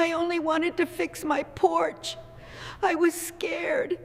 I only wanted to fix my porch. I was scared,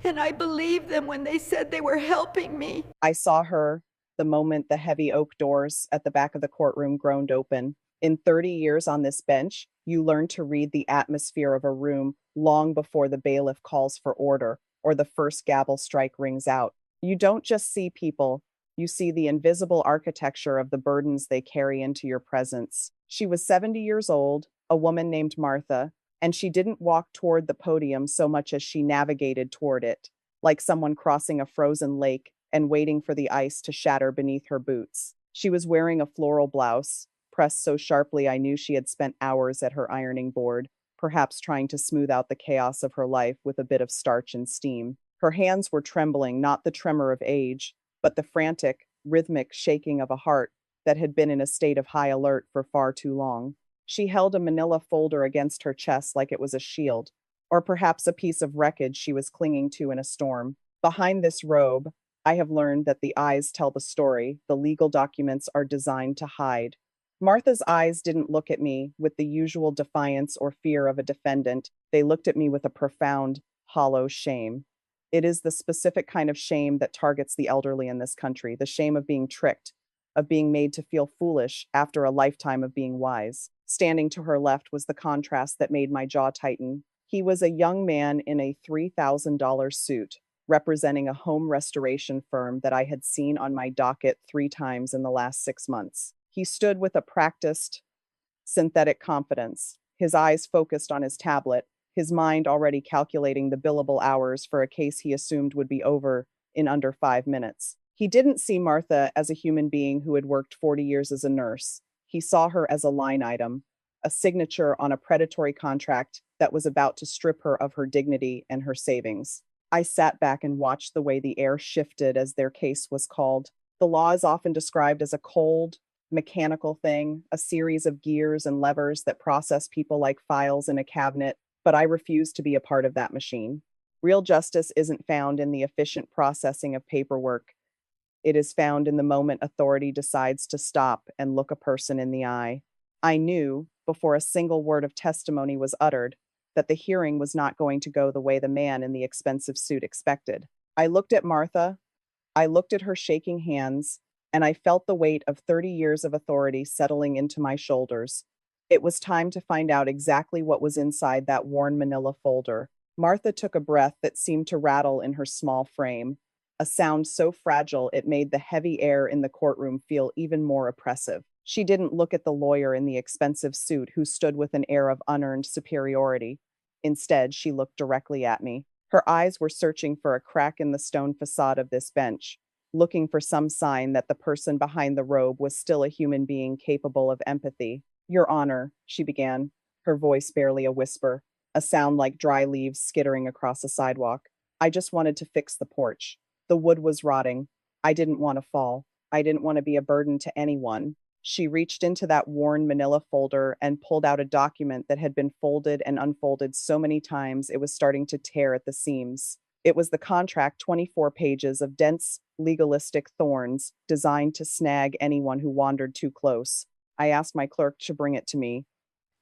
and I believed them when they said they were helping me. I saw her the moment the heavy oak doors at the back of the courtroom groaned open. In 30 years on this bench, you learn to read the atmosphere of a room long before the bailiff calls for order or the first gavel strike rings out. You don't just see people, you see the invisible architecture of the burdens they carry into your presence. She was 70 years old, a woman named Martha, and she didn't walk toward the podium so much as she navigated toward it, like someone crossing a frozen lake and waiting for the ice to shatter beneath her boots. She was wearing a floral blouse, pressed so sharply I knew she had spent hours at her ironing board, perhaps trying to smooth out the chaos of her life with a bit of starch and steam. Her hands were trembling, not the tremor of age, but the frantic, rhythmic shaking of a heart that had been in a state of high alert for far too long. She held a manila folder against her chest like it was a shield, or perhaps a piece of wreckage she was clinging to in a storm. Behind this robe, I have learned that the eyes tell the story the legal documents are designed to hide. Martha's eyes didn't look at me with the usual defiance or fear of a defendant. They looked at me with a profound, hollow shame. It is the specific kind of shame that targets the elderly in this country, the shame of being tricked, of being made to feel foolish after a lifetime of being wise. Standing to her left was the contrast that made my jaw tighten. He was a young man in a $3,000 suit, representing a home restoration firm that I had seen on my docket 3 times in the last 6 months. He stood with a practiced, synthetic confidence, his eyes focused on his tablet, his mind already calculating the billable hours for a case he assumed would be over in under 5 minutes. He didn't see Martha as a human being who had worked 40 years as a nurse. He saw her as a line item, a signature on a predatory contract that was about to strip her of her dignity and her savings. I sat back and watched the way the air shifted as their case was called. The law is often described as a cold, mechanical thing, a series of gears and levers that process people like files in a cabinet, but I refuse to be a part of that machine. Real justice isn't found in the efficient processing of paperwork. It is found in the moment authority decides to stop and look a person in the eye. I knew, before a single word of testimony was uttered, that the hearing was not going to go the way the man in the expensive suit expected. I looked at Martha, I looked at her shaking hands, and I felt the weight of 30 years of authority settling into my shoulders. It was time to find out exactly what was inside that worn manila folder. Martha took a breath that seemed to rattle in her small frame, a sound so fragile it made the heavy air in the courtroom feel even more oppressive. She didn't look at the lawyer in the expensive suit who stood with an air of unearned superiority. Instead, she looked directly at me. Her eyes were searching for a crack in the stone facade of this bench, looking for some sign that the person behind the robe was still a human being capable of empathy. Your Honor, she began, her voice barely a whisper, a sound like dry leaves skittering across a sidewalk. I just wanted to fix the porch. The wood was rotting. I didn't want to fall. I didn't want to be a burden to anyone. She reached into that worn manila folder and pulled out a document that had been folded and unfolded so many times it was starting to tear at the seams. It was the contract, 24 pages of dense, legalistic thorns designed to snag anyone who wandered too close. I asked my clerk to bring it to me.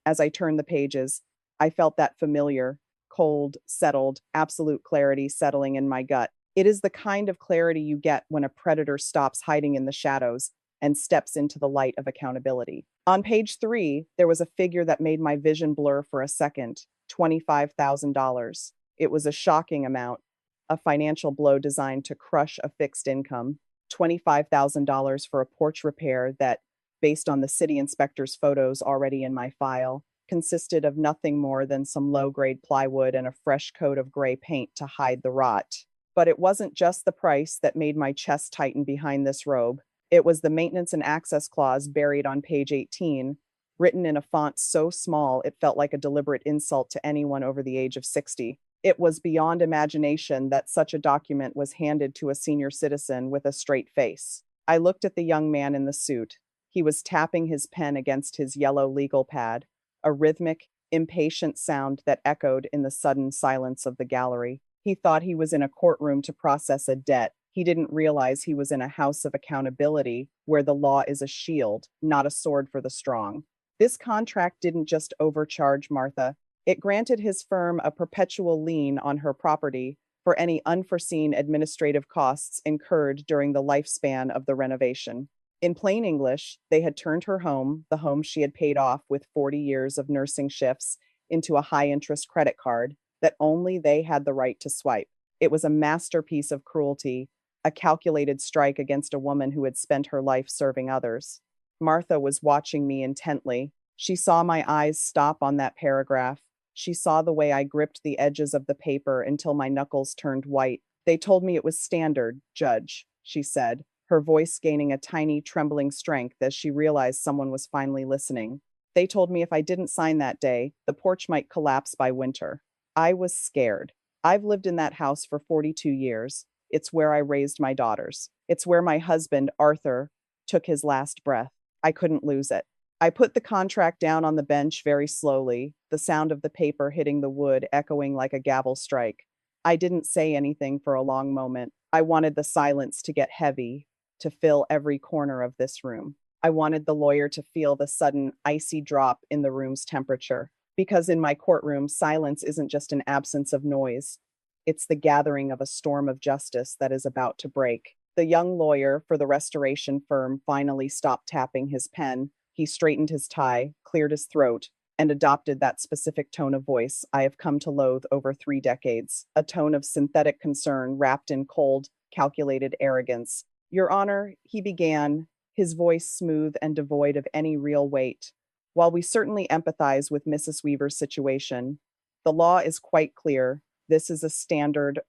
As I turned the pages, I felt that familiar, cold, settled, absolute clarity settling in my gut. It is the kind of clarity you get when a predator stops hiding in the shadows and steps into the light of accountability. On page 3, there was a figure that made my vision blur for a second, $25,000. It was a shocking amount, a financial blow designed to crush a fixed income. $25,000 for a porch repair that, based on the city inspector's photos already in my file, consisted of nothing more than some low-grade plywood and a fresh coat of gray paint to hide the rot. But it wasn't just the price that made my chest tighten behind this robe. It was the maintenance and access clause buried on page 18, written in a font so small it felt like a deliberate insult to anyone over the age of 60. It was beyond imagination that such a document was handed to a senior citizen with a straight face. I looked at the young man in the suit. He was tapping his pen against his yellow legal pad, a rhythmic, impatient sound that echoed in the sudden silence of the gallery. He thought he was in a courtroom to process a debt. He didn't realize he was in a house of accountability where the law is a shield, not a sword for the strong. This contract didn't just overcharge Martha, it granted his firm a perpetual lien on her property for any unforeseen administrative costs incurred during the lifespan of the renovation. In plain English, they had turned her home, the home she had paid off with 40 years of nursing shifts, into a high interest credit card that only they had the right to swipe. It was a masterpiece of cruelty, a calculated strike against a woman who had spent her life serving others. Martha was watching me intently. She saw my eyes stop on that paragraph. She saw the way I gripped the edges of the paper until my knuckles turned white. "They told me it was standard, Judge," she said, her voice gaining a tiny, trembling strength as she realized someone was finally listening. "They told me if I didn't sign that day, the porch might collapse by winter." I was scared. I've lived in that house for 42 years. It's where I raised my daughters. It's where my husband, Arthur, took his last breath. I couldn't lose it. I put the contract down on the bench very slowly, the sound of the paper hitting the wood echoing like a gavel strike. I didn't say anything for a long moment. I wanted the silence to get heavy, to fill every corner of this room. I wanted the lawyer to feel the sudden icy drop in the room's temperature. Because in my courtroom, silence isn't just an absence of noise. It's the gathering of a storm of justice that is about to break. The young lawyer for the restoration firm finally stopped tapping his pen. He straightened his tie, cleared his throat, and adopted that specific tone of voice I have come to loathe over 3 decades, a tone of synthetic concern wrapped in cold, calculated arrogance. "Your Honor," he began, his voice smooth and devoid of any real weight. "While we certainly empathize with Mrs. Weaver's situation, the law is quite clear. This is a standard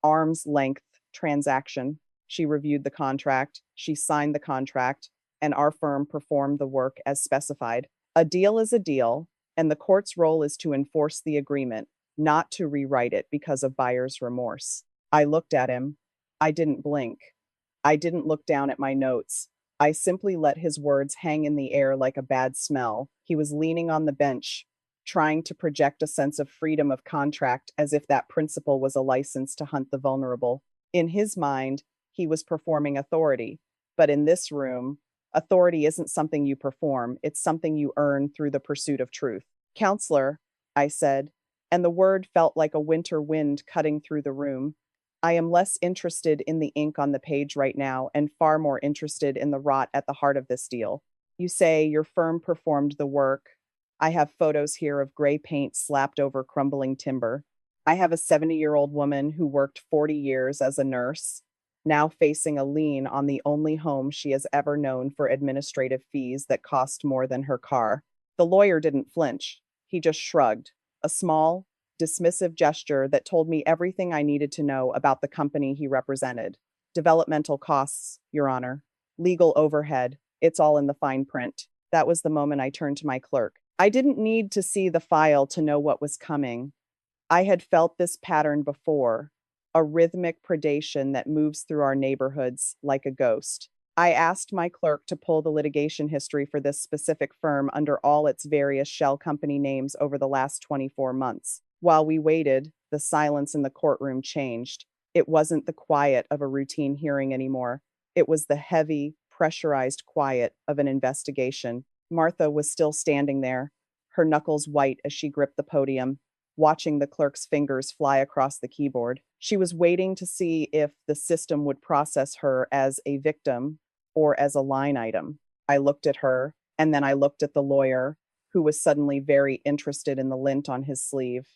arm's length transaction." She reviewed the contract, she signed the contract, and our firm performed the work as specified. A deal is a deal, and the court's role is to enforce the agreement, not to rewrite it because of buyer's remorse. I looked at him. I didn't blink. I didn't look down at my notes. I simply let his words hang in the air like a bad smell. He was leaning on the bench, trying to project a sense of freedom of contract as if that principle was a license to hunt the vulnerable. In his mind, he was performing authority. But in this room, authority isn't something you perform, it's something you earn through the pursuit of truth. "Counselor," I said, and the word felt like a winter wind cutting through the room. "I am less interested in the ink on the page right now and far more interested in the rot at the heart of this deal. You say your firm performed the work. I have photos here of gray paint slapped over crumbling timber. I have a 70-year-old woman who worked 40 years as a nurse, now facing a lien on the only home she has ever known for administrative fees that cost more than her car." The lawyer didn't flinch. He just shrugged, a small, dismissive gesture that told me everything I needed to know about the company he represented. "Developmental costs, Your Honor. Legal overhead. It's all in the fine print." That was the moment I turned to my clerk. I didn't need to see the file to know what was coming. I had felt this pattern before, a rhythmic predation that moves through our neighborhoods like a ghost. I asked my clerk to pull the litigation history for this specific firm under all its various shell company names over the last 24 months. While we waited, the silence in the courtroom changed. It wasn't the quiet of a routine hearing anymore. It was the heavy, pressurized quiet of an investigation. Martha was still standing there, her knuckles white as she gripped the podium, watching the clerk's fingers fly across the keyboard. She was waiting to see if the system would process her as a victim or as a line item. I looked at her, and then I looked at the lawyer, who was suddenly very interested in the lint on his sleeve.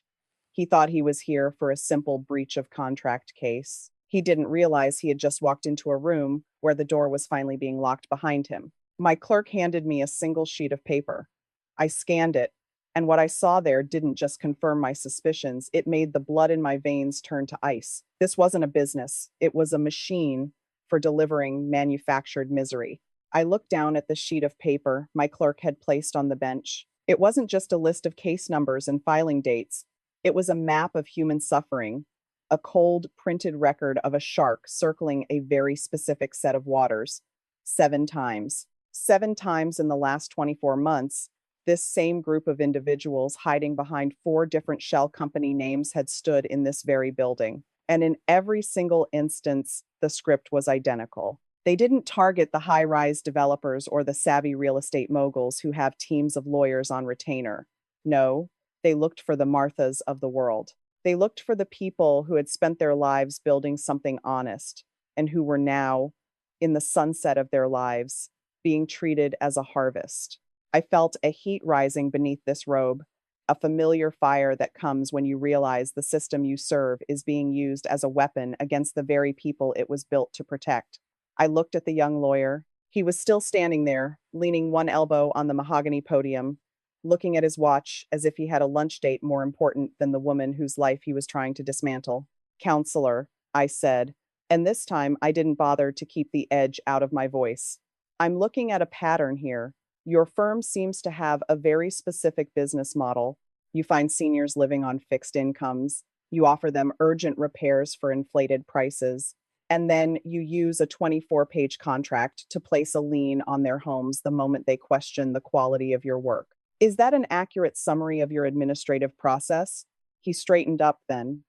He thought he was here for a simple breach of contract case. He didn't realize he had just walked into a room where the door was finally being locked behind him. My clerk handed me a single sheet of paper. I scanned it, and what I saw there didn't just confirm my suspicions, it made the blood in my veins turn to ice. This wasn't a business, it was a machine for delivering manufactured misery. I looked down at the sheet of paper my clerk had placed on the bench. It wasn't just a list of case numbers and filing dates. It was a map of human suffering, a cold, printed record of a shark circling a very specific set of waters, 7 times. 7 times in the last 24 months, this same group of individuals hiding behind 4 different shell company names had stood in this very building. And in every single instance, the script was identical. They didn't target the high-rise developers or the savvy real estate moguls who have teams of lawyers on retainer. No, they looked for the Marthas of the world. They looked for the people who had spent their lives building something honest and who were now, in the sunset of their lives, being treated as a harvest. I felt a heat rising beneath this robe, a familiar fire that comes when you realize the system you serve is being used as a weapon against the very people it was built to protect. I looked at the young lawyer. He was still standing there, leaning one elbow on the mahogany podium, looking at his watch as if he had a lunch date more important than the woman whose life he was trying to dismantle. Counselor, I said, and this time I didn't bother to keep the edge out of my voice. I'm looking at a pattern here. Your firm seems to have a very specific business model. You find seniors living on fixed incomes. You offer them urgent repairs for inflated prices. And then you use a 24-page contract to place a lien on their homes the moment they question the quality of your work. Is that an accurate summary of your administrative process? He straightened up then.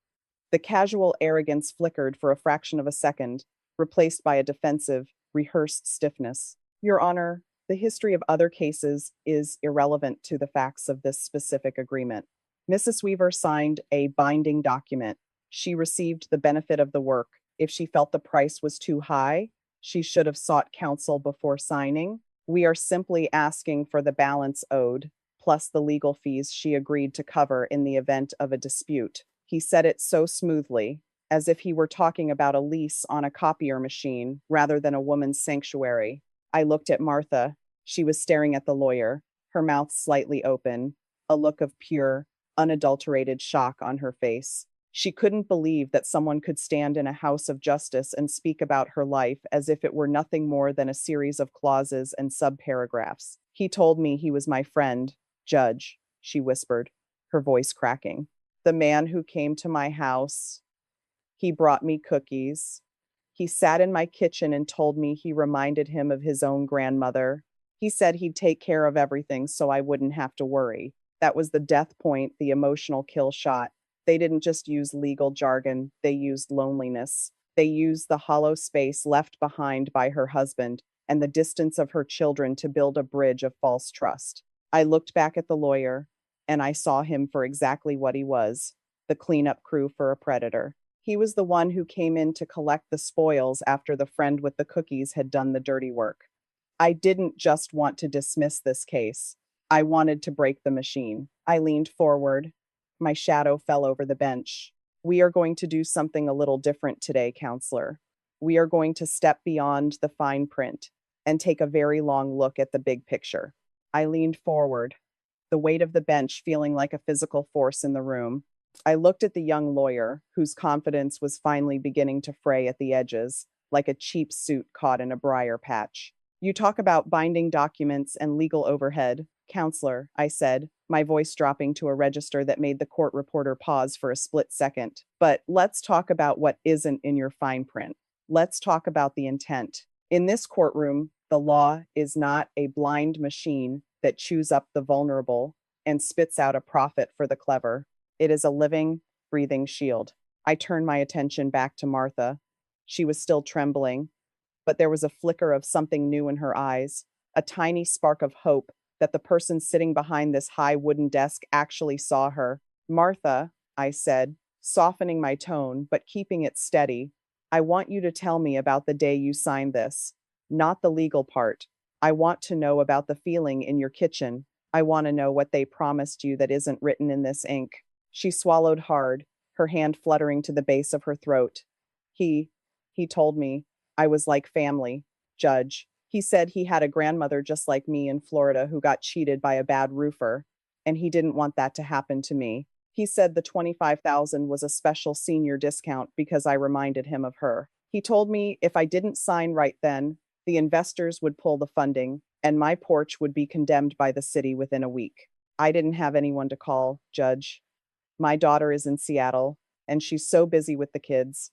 The casual arrogance flickered for a fraction of a second, replaced by a defensive, rehearsed stiffness. Your Honor, the history of other cases is irrelevant to the facts of this specific agreement. Mrs. Weaver signed a binding document. She received the benefit of the work. If she felt the price was too high, she should have sought counsel before signing. We are simply asking for the balance owed, plus the legal fees she agreed to cover in the event of a dispute. He said it so smoothly, as if he were talking about a lease on a copier machine rather than a woman's sanctuary. I looked at Martha. She was staring at the lawyer, her mouth slightly open, a look of pure, unadulterated shock on her face. She couldn't believe that someone could stand in a house of justice and speak about her life as if it were nothing more than a series of clauses and subparagraphs. He told me he was my friend, Judge, she whispered, her voice cracking. The man who came to my house. He brought me cookies. He sat in my kitchen and told me he reminded him of his own grandmother. He said he'd take care of everything so I wouldn't have to worry. That was the death point, the emotional kill shot. They didn't just use legal jargon, they used loneliness. They used the hollow space left behind by her husband and the distance of her children to build a bridge of false trust. I looked back at the lawyer, and I saw him for exactly what he was, the cleanup crew for a predator. He was the one who came in to collect the spoils after the friend with the cookies had done the dirty work. I didn't just want to dismiss this case. I wanted to break the machine. I leaned forward. My shadow fell over the bench. We are going to do something a little different today, counselor. We are going to step beyond the fine print and take a very long look at the big picture. I leaned forward, the weight of the bench feeling like a physical force in the room. I looked at the young lawyer, whose confidence was finally beginning to fray at the edges, like a cheap suit caught in a briar patch. You talk about binding documents and legal overhead. Counselor, I said, my voice dropping to a register that made the court reporter pause for a split second. But let's talk about what isn't in your fine print. Let's talk about the intent. In this courtroom, the law is not a blind machine that chews up the vulnerable and spits out a profit for the clever. It is a living, breathing shield. I turned my attention back to Martha. She was still trembling, but there was a flicker of something new in her eyes, a tiny spark of hope that the person sitting behind this high wooden desk actually saw her. Martha, I said, softening my tone, but keeping it steady, I want you to tell me about the day you signed this, not the legal part. I want to know about the feeling in your kitchen. I want to know what they promised you that isn't written in this ink. She swallowed hard, her hand fluttering to the base of her throat. He told me I was like family, Judge. He said he had a grandmother just like me in Florida who got cheated by a bad roofer, and he didn't want that to happen to me. He said the $25,000 was a special senior discount because I reminded him of her. He told me if I didn't sign right then, the investors would pull the funding, and my porch would be condemned by the city within a week. I didn't have anyone to call, Judge. My daughter is in Seattle, and she's so busy with the kids.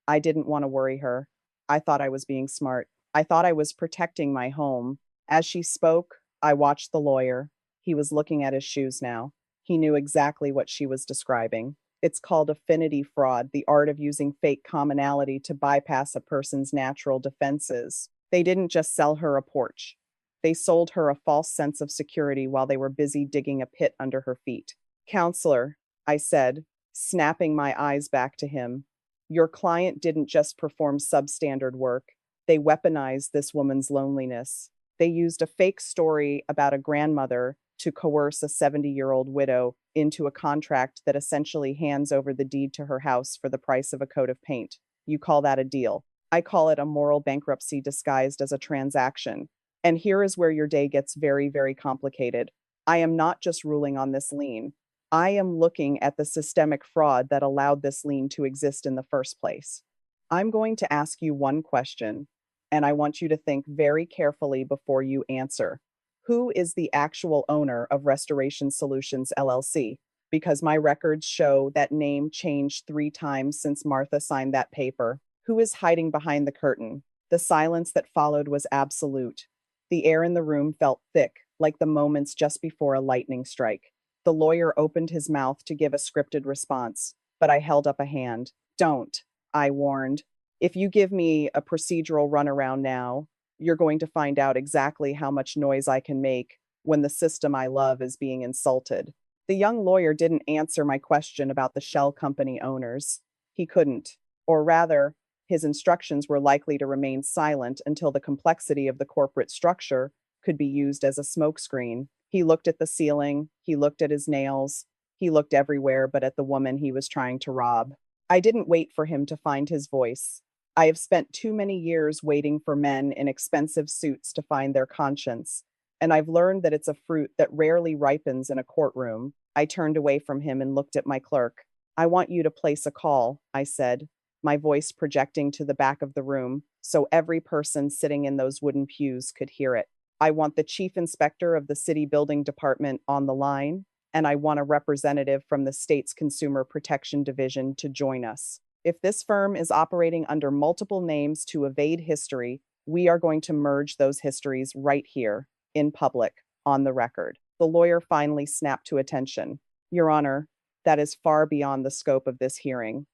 I didn't want to worry her. I thought I was being smart. I thought I was protecting my home. As she spoke, I watched the lawyer. He was looking at his shoes now. He knew exactly what she was describing. It's called affinity fraud, the art of using fake commonality to bypass a person's natural defenses. They didn't just sell her a porch. They sold her a false sense of security while they were busy digging a pit under her feet. Counselor, I said, snapping my eyes back to him, your client didn't just perform substandard work. They weaponized this woman's loneliness. They used a fake story about a grandmother to coerce a 70-year-old widow into a contract that essentially hands over the deed to her house for the price of a coat of paint. You call that a deal. I call it a moral bankruptcy disguised as a transaction. And here is where your day gets very, very complicated. I am not just ruling on this lien. I am looking at the systemic fraud that allowed this lien to exist in the first place. I'm going to ask you one question, and I want you to think very carefully before you answer. Who is the actual owner of Restoration Solutions LLC? Because my records show that name changed 3 times since Martha signed that paper. Who is hiding behind the curtain? The silence that followed was absolute. The air in the room felt thick, like the moments just before a lightning strike. The lawyer opened his mouth to give a scripted response, but I held up a hand. Don't, I warned. If you give me a procedural runaround now, you're going to find out exactly how much noise I can make when the system I love is being insulted. The young lawyer didn't answer my question about the shell company owners. He couldn't. Or rather, his instructions were likely to remain silent until the complexity of the corporate structure could be used as a smokescreen. He looked at the ceiling, he looked at his nails, he looked everywhere but at the woman he was trying to rob. I didn't wait for him to find his voice. I have spent too many years waiting for men in expensive suits to find their conscience, and I've learned that it's a fruit that rarely ripens in a courtroom. I turned away from him and looked at my clerk. I want you to place a call, I said, my voice projecting to the back of the room so every person sitting in those wooden pews could hear it. I want the chief inspector of the city building department on the line, and I want a representative from the state's consumer protection division to join us. If this firm is operating under multiple names to evade history, we are going to merge those histories right here, in public, on the record. The lawyer finally snapped to attention. Your Honor, that is far beyond the scope of this hearing.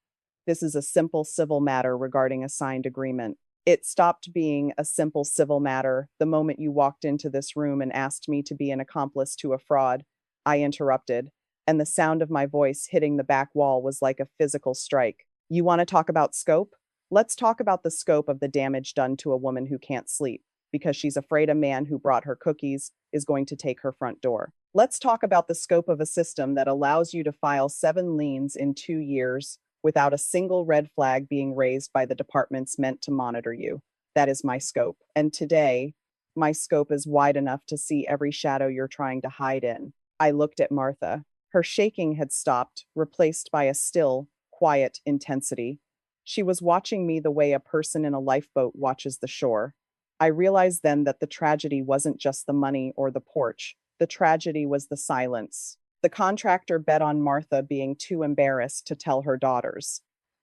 This is a simple civil matter regarding a signed agreement. It stopped being a simple civil matter the moment you walked into this room and asked me to be an accomplice to a fraud. I interrupted, and the sound of my voice hitting the back wall was like a physical strike. You want to talk about scope? Let's talk about the scope of the damage done to a woman who can't sleep because she's afraid a man who brought her cookies is going to take her front door. Let's talk about the scope of a system that allows you to file 7 liens in 2 years without a single red flag being raised by the departments meant to monitor you. That is my scope. And today, my scope is wide enough to see every shadow you're trying to hide in. I looked at Martha. Her shaking had stopped, replaced by a still, quiet intensity. She was watching me the way a person in a lifeboat watches the shore. I realized then that the tragedy wasn't just the money or the porch. The tragedy was the silence. The contractor bet on Martha being too embarrassed to tell her daughters.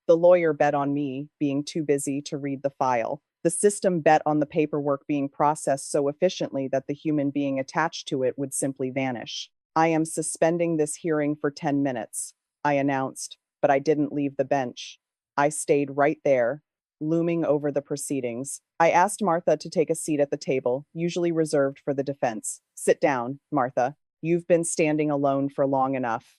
The lawyer bet on me being too busy to read the file. The system bet on the paperwork being processed so efficiently that the human being attached to it would simply vanish. I am suspending this hearing for 10 minutes, I announced, but I didn't leave the bench. I stayed right there, looming over the proceedings. I asked Martha to take a seat at the table, usually reserved for the defense. Sit down, Martha. You've been standing alone for long enough.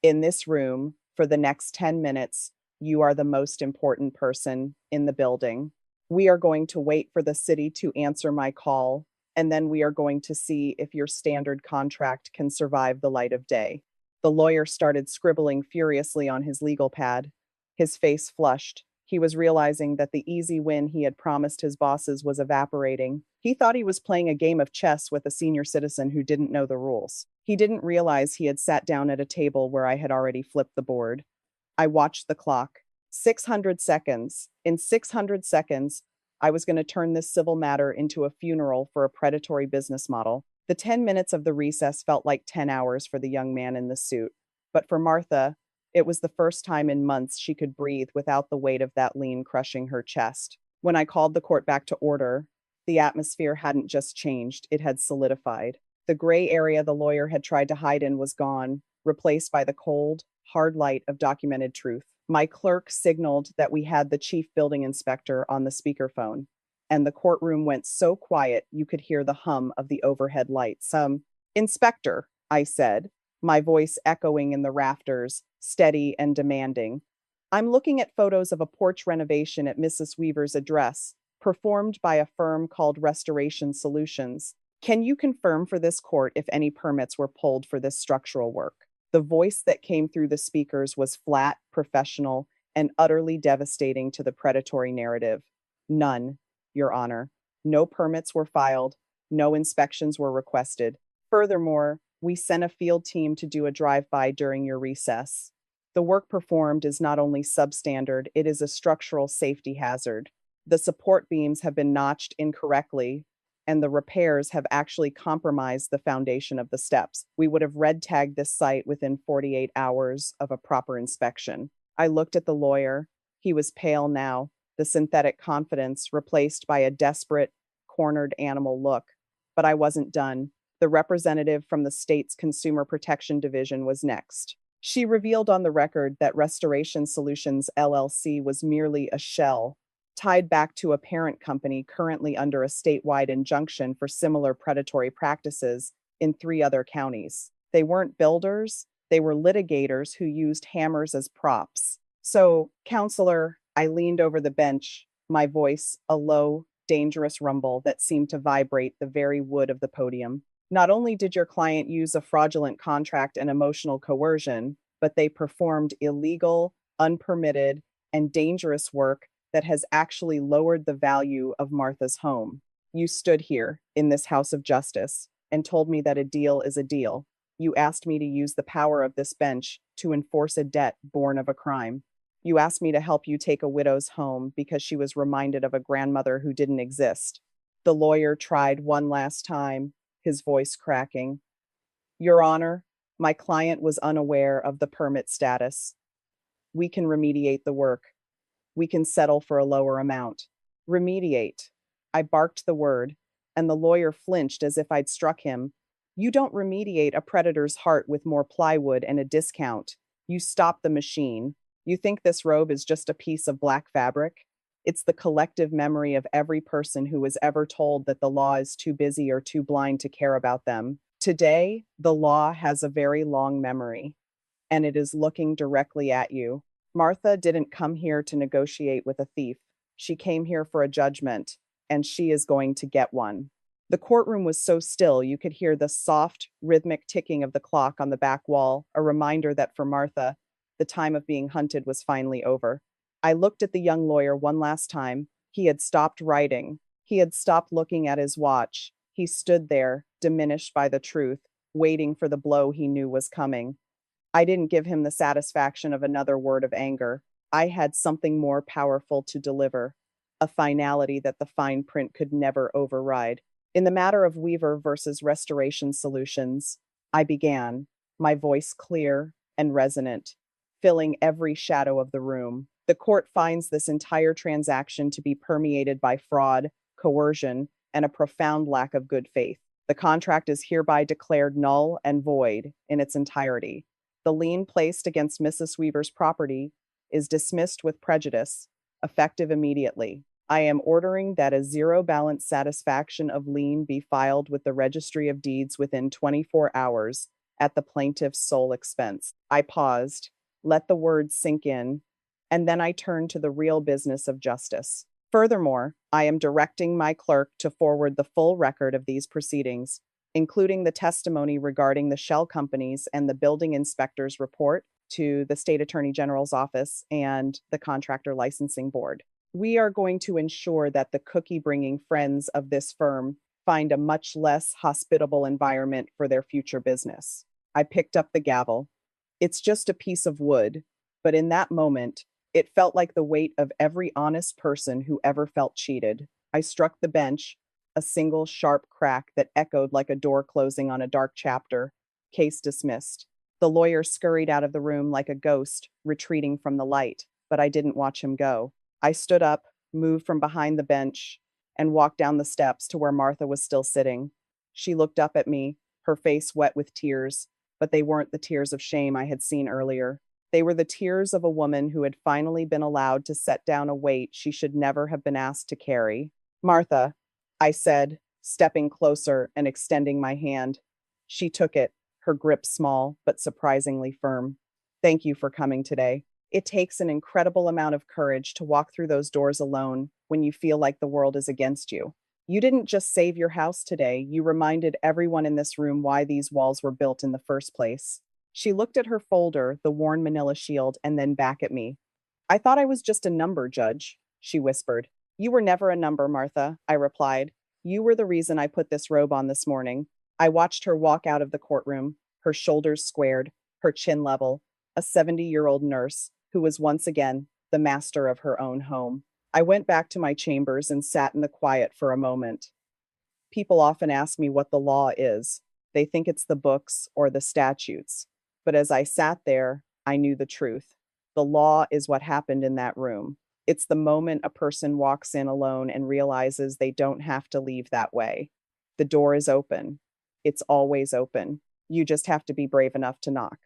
In this room, for the next 10 minutes, you are the most important person in the building. We are going to wait for the city to answer my call, and then we are going to see if your standard contract can survive the light of day. The lawyer started scribbling furiously on his legal pad. His face flushed. He was realizing that the easy win he had promised his bosses was evaporating. He thought he was playing a game of chess with a senior citizen who didn't know the rules. He didn't realize he had sat down at a table where I had already flipped the board. I watched the clock. 600 seconds. In 600 seconds, I was going to turn this civil matter into a funeral for a predatory business model. The 10 minutes of the recess felt like 10 hours for the young man in the suit. But for Martha, it was the first time in months she could breathe without the weight of that lien crushing her chest. When I called the court back to order, the atmosphere hadn't just changed, it had solidified. The gray area the lawyer had tried to hide in was gone, replaced by the cold, hard light of documented truth. My clerk signaled that we had the chief building inspector on the speakerphone, and the courtroom went so quiet you could hear the hum of the overhead lights. Inspector, I said, my voice echoing in the rafters, steady and demanding. I'm looking at photos of a porch renovation at Mrs. Weaver's address, performed by a firm called Restoration Solutions. Can you confirm for this court if any permits were pulled for this structural work? The voice that came through the speakers was flat, professional, and utterly devastating to the predatory narrative. None, Your Honor. No permits were filed, no inspections were requested. Furthermore, we sent a field team to do a drive-by during your recess. The work performed is not only substandard, it is a structural safety hazard. The support beams have been notched incorrectly, and the repairs have actually compromised the foundation of the steps. We would have red tagged this site within 48 hours of a proper inspection. I looked at the lawyer. He was pale now, the synthetic confidence replaced by a desperate, cornered animal look. But I wasn't done. The representative from the state's Consumer Protection Division was next. She revealed on the record that Restoration Solutions LLC was merely a shell, tied back to a parent company currently under a statewide injunction for similar predatory practices in 3 other counties. They weren't builders, they were litigators who used hammers as props. So, counselor, I leaned over the bench, my voice a low, dangerous rumble that seemed to vibrate the very wood of the podium. Not only did your client use a fraudulent contract and emotional coercion, but they performed illegal, unpermitted, and dangerous work that has actually lowered the value of Martha's home. You stood here, in this house of justice, and told me that a deal is a deal. You asked me to use the power of this bench to enforce a debt born of a crime. You asked me to help you take a widow's home because she was reminded of a grandmother who didn't exist. The lawyer tried one last time, his voice cracking. Your Honor, my client was unaware of the permit status. We can remediate the work. We can settle for a lower amount. Remediate. I barked the word, and the lawyer flinched as if I'd struck him. You don't remediate a predator's heart with more plywood and a discount. You stop the machine. You think this robe is just a piece of black fabric? It's the collective memory of every person who was ever told that the law is too busy or too blind to care about them. Today, the law has a very long memory, and it is looking directly at you. Martha didn't come here to negotiate with a thief. She came here for a judgment, and she is going to get one. The courtroom was so still you could hear the soft, rhythmic ticking of the clock on the back wall, a reminder that for Martha, the time of being hunted was finally over. I looked at the young lawyer one last time. He had stopped writing. He had stopped looking at his watch. He stood there, diminished by the truth, waiting for the blow he knew was coming. I didn't give him the satisfaction of another word of anger. I had something more powerful to deliver, a finality that the fine print could never override. In the matter of Weaver versus Restoration Solutions, I began, my voice clear and resonant, filling every shadow of the room. The court finds this entire transaction to be permeated by fraud, coercion, and a profound lack of good faith. The contract is hereby declared null and void in its entirety. The lien placed against Mrs. Weaver's property is dismissed with prejudice, effective immediately. I am ordering that a zero balance satisfaction of lien be filed with the Registry of Deeds within 24 hours at the plaintiff's sole expense. I paused, let the words sink in, and then I turned to the real business of justice. Furthermore, I am directing my clerk to forward the full record of these proceedings, including the testimony regarding the shell companies and the building inspector's report, to the State Attorney General's office and the Contractor Licensing Board. We are going to ensure that the cookie-bringing friends of this firm find a much less hospitable environment for their future business. I picked up the gavel. It's just a piece of wood, but in that moment, it felt like the weight of every honest person who ever felt cheated. I struck the bench, a single sharp crack that echoed like a door closing on a dark chapter. Case dismissed. The lawyer scurried out of the room like a ghost, retreating from the light, but I didn't watch him go. I stood up, moved from behind the bench, and walked down the steps to where Martha was still sitting. She looked up at me, her face wet with tears, but they weren't the tears of shame I had seen earlier. They were the tears of a woman who had finally been allowed to set down a weight she should never have been asked to carry. Martha, I said, stepping closer and extending my hand. She took it, her grip small but surprisingly firm. Thank you for coming today. It takes an incredible amount of courage to walk through those doors alone when you feel like the world is against you. You didn't just save your house today, you reminded everyone in this room why these walls were built in the first place. She looked at her folder, the worn manila shield, and then back at me. I thought I was just a number, Judge, she whispered. You were never a number, Martha, I replied. You were the reason I put this robe on this morning. I watched her walk out of the courtroom, her shoulders squared, her chin level, a 70-year-old nurse who was once again the master of her own home. I went back to my chambers and sat in the quiet for a moment. People often ask me what the law is. They think it's the books or the statutes. But as I sat there, I knew the truth. The law is what happened in that room. It's the moment a person walks in alone and realizes they don't have to leave that way. The door is open. It's always open. You just have to be brave enough to knock.